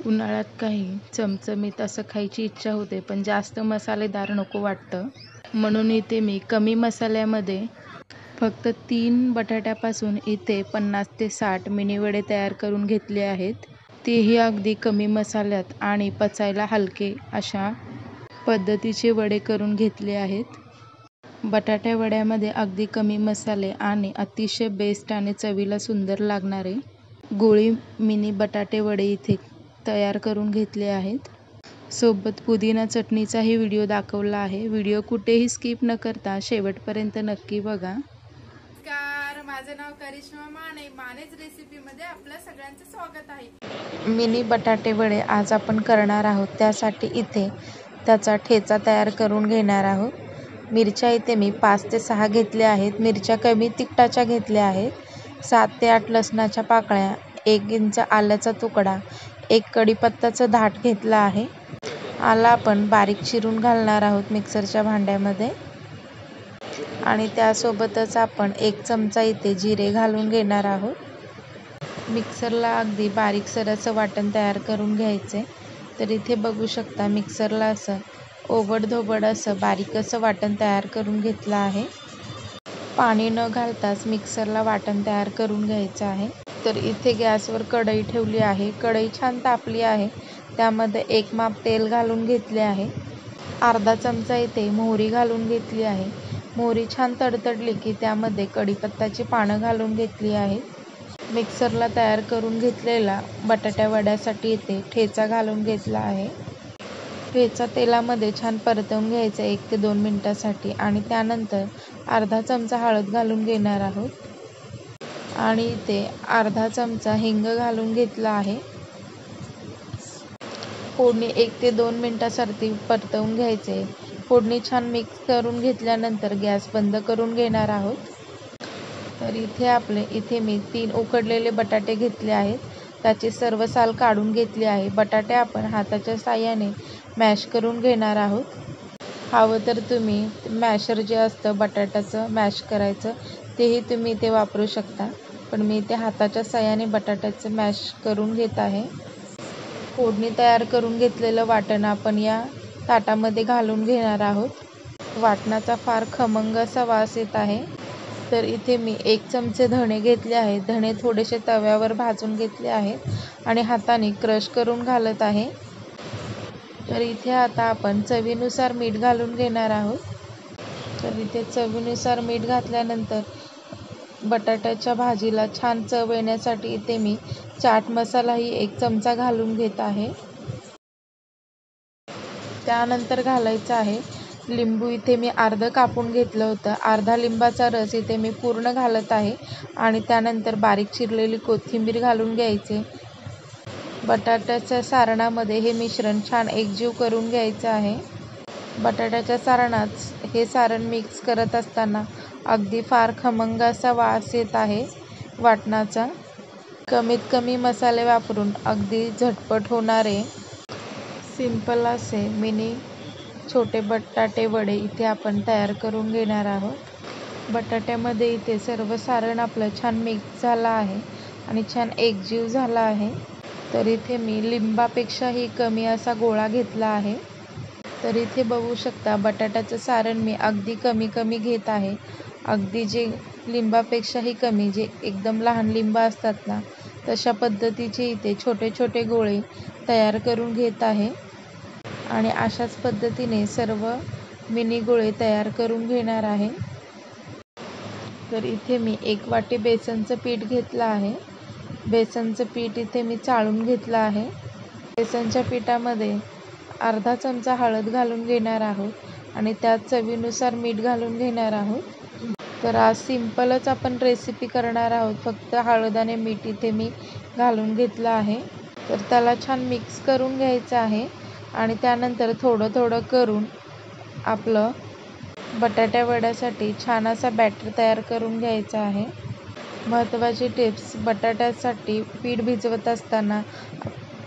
उन्हाळ्यात काही चमचमीत असं खायची इच्छा होते, पण जास्त मसालेदार नको वाटतं. म्हणून इथे मी कमी मसाल्यामध्ये फक्त 3 बटाट्यापासून इथे 50 ते 60 मिनी वडे तयार करून घेतले आहेत. तेही अगदी कमी मसाल्यात आणि पचायला हलके अशा पद्धतीचे वडे करून घेतले आहेत. बटाट्या वड्यामध्ये अगदी कमी मसाले आणि अतिशय बेस्ट आणि चवीला सुंदर लागणारे गोळी मिनी बटाटे वडे इथे तयार करून घेतले आहेत. सोबत पुदिना चटणीचाही व्हिडिओ दाखवला आहे. व्हिडिओ कुठेही स्किप न करता शेवटपर्यंत नक्की बघा. नमस्कार, माझं नाव करिश्मा माने. मानेज रेसिपीमध्ये आपलं सगळ्यांचं स्वागत आहे. मिनी बटाटे वडे आज आपण करणार आहोत. त्यासाठी इथे त्याचा ठेचा तयार करून घेणार आहोत. मिरच्या इथे मी 5 ते 6 घेतल्या आहेत. मिरच्या कमी तिखटाच्या घेतल्या आहेत. 7 ते 8 लसणाच्या पाकळ्या, 1 इंच आल्याचा तुकडा, 1 कढीपत्त्याचं धाट घेतला आहे. आला आपण बारीक चिरून घालणार आहोत मिक्सरच्या भांड्यामध्ये आणि त्यासोबतच आपण 1 चमचा इथे जिरे घालून घेणार आहोत. मिक्सरला अगदी बारीकसर असं वाटण तयार करून घ्यायचे. तर इथे बघू शकता मिक्सरला असं ओबडधोबड असं बारीक असं वाटण तयार करून घेतलं आहे. पाणी न घालताच मिक्सरला वाटण तयार करून घ्यायचं आहे. तर इथे गॅसवर कढई ठेवली आहे. कढई छान तापली आहे. त्यामध्ये 1 माप तेल घालून घेतले आहे. अर्धा चमचा इथे मोहरी घालून घेतली आहे. मोहरी छान तडतडली की त्यामध्ये कढीपत्त्याची पानं घालून घेतली आहेत. मिक्सरला तयार करून घेतलेला बटाट्या वड्यासाठी इथे ठेचा घालून घेतला आहे. ठेचा तेलामध्ये छान परतवून घ्यायचा 1 ते 2 मिनिटासाठी आणि त्यानंतर अर्धा चमचा हळद घालून घेणार आहोत आणि इथे अर्धा चमचा हिंग घालून घेतला आहे. फोडणी 1 ते 2 मिनिटासाठी परतवून घ्यायचे. फोडणी छान मिक्स करून घेतल्यानंतर गॅस बंद करून घेणार आहोत. तर इथे मी 3 उकडलेले बटाटे घेतले आहेत. त्याची सर्व साल काढून घेतली आहे. बटाटे आपण हाताच्या साहाय्याने मॅश करून घेणार आहोत. हवं तर तुम्ही मॅशर जे असतं बटाट्याचं मॅश करायचं तेही तुम्ही इथे वापरू शकता, पण मी इथे हाताच्या साहाय्याने बटाट्याचं मॅश करून घेत आहे. फोडणी तयार करून घेतलेलं वाटण आपण या ताटामध्ये घालून घेणार आहोत. वाटणाचा फार खमंग असा वास येत आहे. तर इथे मी 1 चमचे धणे घेतले आहेत. धणे थोडेसे तव्यावर भाजून घेतले आहेत आणि हाताने क्रश करून घालत आहे. तर इथे आता आपण चवीनुसार मीठ घालून घेणार आहोत. तर इथे चवीनुसार मीठ घातल्यानंतर बटाट्याच्या भाजीला छान चव येण्यासाठी इथे मी चाट मसालाही 1 चमचा घालून घेत आहे. त्यानंतर घालायचं आहे लिंबू. इथे मी अर्धं कापून घेतलं होतं. अर्धा लिंबाचा रस इथे मी पूर्ण घालत आहे आणि त्यानंतर बारीक चिरलेली कोथिंबीर घालून घ्यायचे. बटाट्याच्या सारणामध्ये हे मिश्रण छान एकजीव करून घ्यायचं आहे. बटाट्याच्या सारणात हे सारण मिक्स करत असताना अगदी फार खमंग असा वास येत आहे वाटणाचा. कमीत कमी मसाले वापरून अगदी झटपट होणारे सिंपल असे मिनी छोटे बटाटे वडे इथे आपण तयार करून घेणार आहोत. बटाट्यामध्ये इथे सर्व सारण आपलं छान मिक्स झालं आहे आणि छान एकजीव झाला आहे. तर इथे मी लिंबापेक्षाही कमी असा गोळा घेतला आहे. तर इथे बघू शकता बटाट्याचं सारण मी अगदी कमी घेत आहे. अगदी जे लिंबापेक्षाही कमी, जे एकदम लहान लिंब असतात ना, तशा पद्धतीचे इथे छोटे छोटे गोळे तयार करून घेत आहे आणि अशाच पद्धतीने सर्व मिनी गोळे तयार करून घेणार आहे. तर इथे मी 1 वाटी बेसनचं पीठ घेतलं आहे. बेसनचं पीठ इथे मी चाळून घेतलं आहे. बेसनच्या पिठामध्ये अर्धा चमचा हळद घालून घेणार आहोत आणि त्यात चवीनुसार मीठ घालून घेणार आहोत. तर आज सिंपलच आपण रेसिपी करणार आहोत. फक्त हळद आणि मीठ इथे मी घालून घेतलं आहे. तर त्याला छान मिक्स करून घ्यायचं आहे आणि त्यानंतर थोडं करून आपलं बटाट्या वड्यासाठी छान असा बॅटर तयार करून घ्यायचा आहे. महत्त्वाची टिप्स: बटाट्यासाठी पीठ भिजवत असताना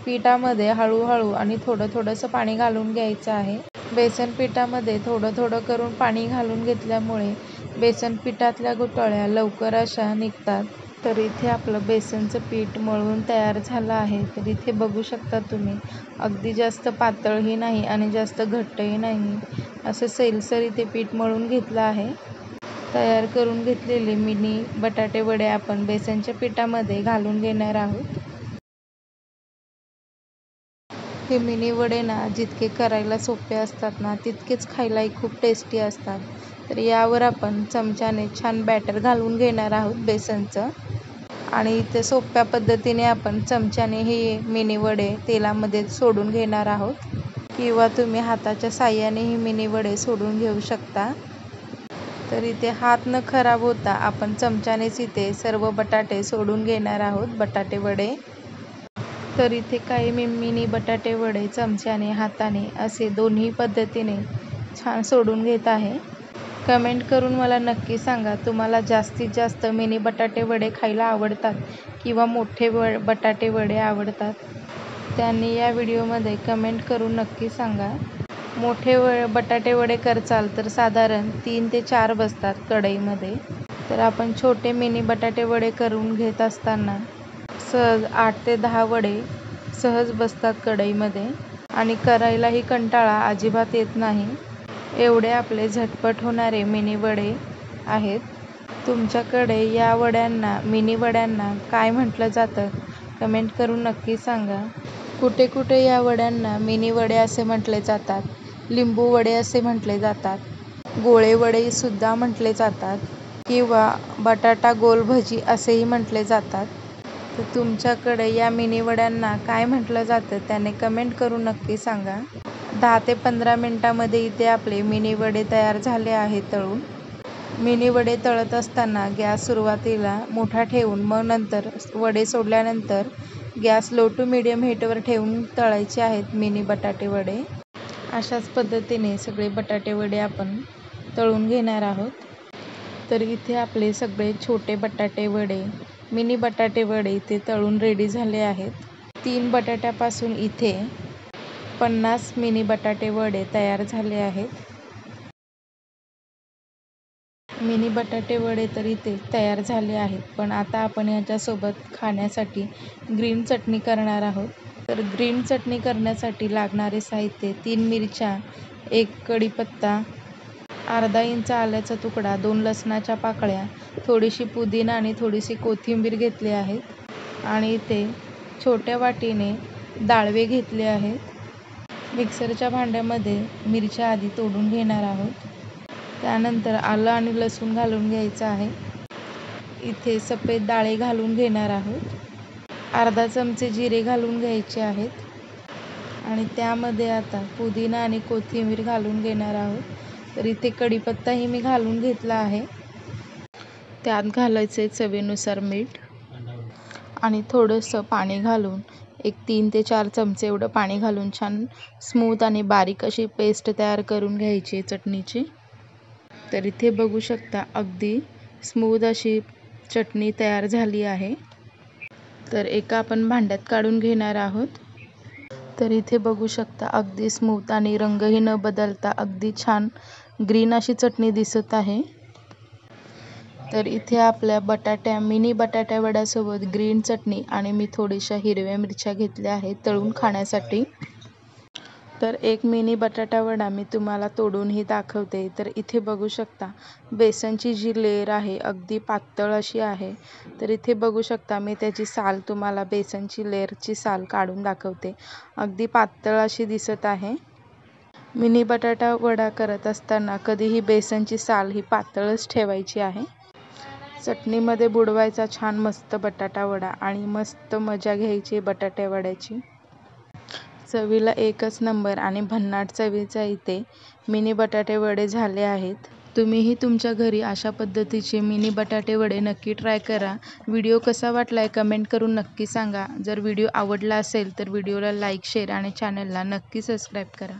पिठामध्ये हळूहळू आणि थोडंसं पाणी घालून घ्यायचं आहे. बेसन पिठामध्ये थोडं करून पाणी घालून घेतल्यामुळे बेसन पिठातल्या गुठळ्या लवकर अशा निघतात. तर इथे आपलं बेसनचं पीठ मळून तयार झालं आहे. तर इथे बघू शकता तुम्ही, अगदी जास्त पातळही नाही आणि जास्त घट्टही नाही, असं सैलसर इथे पीठ मळून घेतलं आहे. तयार करून घेतलेले मिनी बटाटे वडे आपण बेसनच्या पिठामध्ये घालून घेणार आहोत. हे मिनी वडे ना जितके करायला सोपे असतात ना, तितकेच खायलाही खूप टेस्टी असतात. तर यावर आपण चमच्याने छान बॅटर घालून घेणार आहोत बेसनचं. आणि इथे सोप्या पद्धतीने आपण चमच्याने हे मिनी वडे तेलामध्ये सोडून घेणार आहोत, किंवा तुम्ही हाताच्या साहाय्याने ही मिनी वडे सोडून घेऊ शकता. तर इथे हात न खराब होता आपण चमच्यानेच इथे सर्व बटाटे सोडून घेणार आहोत, बटाटे वडे. तर इथे काही मी मिनी बटाटे वडे चमच्याने, हाताने असे दोन्ही पद्धतीने छान सोडून घेत आहे. कमेंट करून मला नक्की सांगा, तुम्हाला जास्तीत जास्त मिनी बटाटे वडे खायला आवडतात किंवा मोठे बटाटे वडे आवडतात. त्यांनी या व्हिडिओमध्ये कमेंट करून नक्की सांगा. मोठे बटाटे वडे करचाल तर साधारण 3 ते 4 बसतात कढईमध्ये. तर आपण छोटे मिनी बटाटे वडे करून घेत असताना सहज 8 ते 10 वडे सहज बसतात कढईमध्ये आणि करायलाही कंटाळा अजिबात येत नाही. एवढे आपले झटपट होणारे मिनी वडे आहेत. तुमच्याकडे या वड्यांना, मिनी वड्यांना काय म्हटलं जातं कमेंट करून नक्की सांगा. कुठे कुठे या वड्यांना मिनी वडे असे म्हटले जातात, लिंबू वडे असे म्हटले जातात, गोळे वडे सुद्धा म्हटले जातात, किंवा बटाटा गोल भजी असेही म्हटले जातात. तर तुमच्याकडे या मिनी वड्यांना काय म्हटलं जातं त्याने कमेंट करून नक्की सांगा. 10 ते 15 मिनिटांमध्ये इथे आपले मिनी वडे तयार झाले आहेत तळून. मिनी वडे तळत असताना गॅस सुरुवातीला मोठा ठेवून मग नंतर वडे सोडल्यानंतर गॅस लो टू मीडियम हीटवर ठेवून तळायचे आहेत मिनी बटाटे वडे. अशाच पद्धतीने सगळे बटाटे वडे आपण तळून घेणार आहोत. तर इथे आपले सगळे छोटे बटाटे वडे, मिनी बटाटे वडे इथे तळून रेडी झाले आहेत. 3 बटाट्यापासून इथे 50 मिनी बटाटे वडे तयार झाले आहेत. मिनी बटाटे वडे तर इथे तयार झाले आहेत, पण आता आपण याच्यासोबत खाण्यासाठी ग्रीन चटणी करणार आहोत. तर ग्रीन चटणी करण्यासाठी लागणारे साहित्य: 3 मिरच्या, 1 कढीपत्ता, अर्धा इंच आल्याचा तुकडा, 2 लसणाच्या पाकळ्या, थोडीशी पुदिना आणि थोडीशी कोथिंबीर घेतली आहेत. आणि इथे छोट्या वाटीने डाळवे घेतले आहेत. मिक्सरच्या भांड्यामध्ये मिरच्या आधी तोडून घेणार आहोत. त्यानंतर आलं आणि लसूण घालून घ्यायचं आहे. इथे सफेद डाळे घालून घेणार आहोत. अर्धा चमचे जिरे घालून घ्यायचे आहेत. आणि त्यामध्ये आता पुदिना आणि कोथिंबीर घालून घेणार आहोत. तर इथे कढीपत्ताही मी घालून घेतला आहे. त्यात घालायचे चवीनुसार मीठ आणि थोडंसं पाणी घालून, एक 3 ते 4 चमचे एवढं पाणी घालून छान स्मूथ आणि बारीक अशी पेस्ट तयार करून घ्यायची चटणीची. तर इथे बघू शकता अगदी स्मूथ अशी चटणी तयार झाली आहे. तर एका आपण भांड्यात काढून घेणार आहोत. तर इथे बघू शकता अगदी स्मूथ आणि रंगही न बदलता अगदी छान ग्रीन अशी चटणी दिसत आहे. तर इथे आपल्या मिनी बटाट्या वड्यासोबत ग्रीन चटणी आणि मी थोड्याशा हिरव्या मिरच्या घेतल्या आहेत तळून खाण्यासाठी. तर एक मिनी बटाटा वडा मी तुम्हाला तोडूनही दाखवते. तर इथे बघू शकता बेसनची जी लेयर आहे अगदी पातळ अशी आहे. तर इथे बघू शकता मी त्याची साल तुम्हाला, बेसनची लेयरची साल काढून दाखवते. अगदी पातळ अशी दिसत आहे. मिनी बटाटा वडा करत असताना कधीही बेसनची साल ही पातळच ठेवायची आहे. चटणीमध्ये बुडवायचा छान मस्त बटाटा वडा आणि मस्त मजा घ्यायची बटाट्या वड्याची. चवीला एकच नंबर आणि भन्नाट चवीचा इथे मिनी बटाटे वडे झाले आहेत. तुम्हीही तुमच्या घरी अशा पद्धतीचे मिनी बटाटे वडे नक्की ट्राय करा. व्हिडिओ कसा वाटलाय कमेंट करून नक्की सांगा. जर व्हिडिओ आवडला असेल तर व्हिडिओला लाईक, शेअर आणि चॅनलला नक्की सबस्क्राईब करा.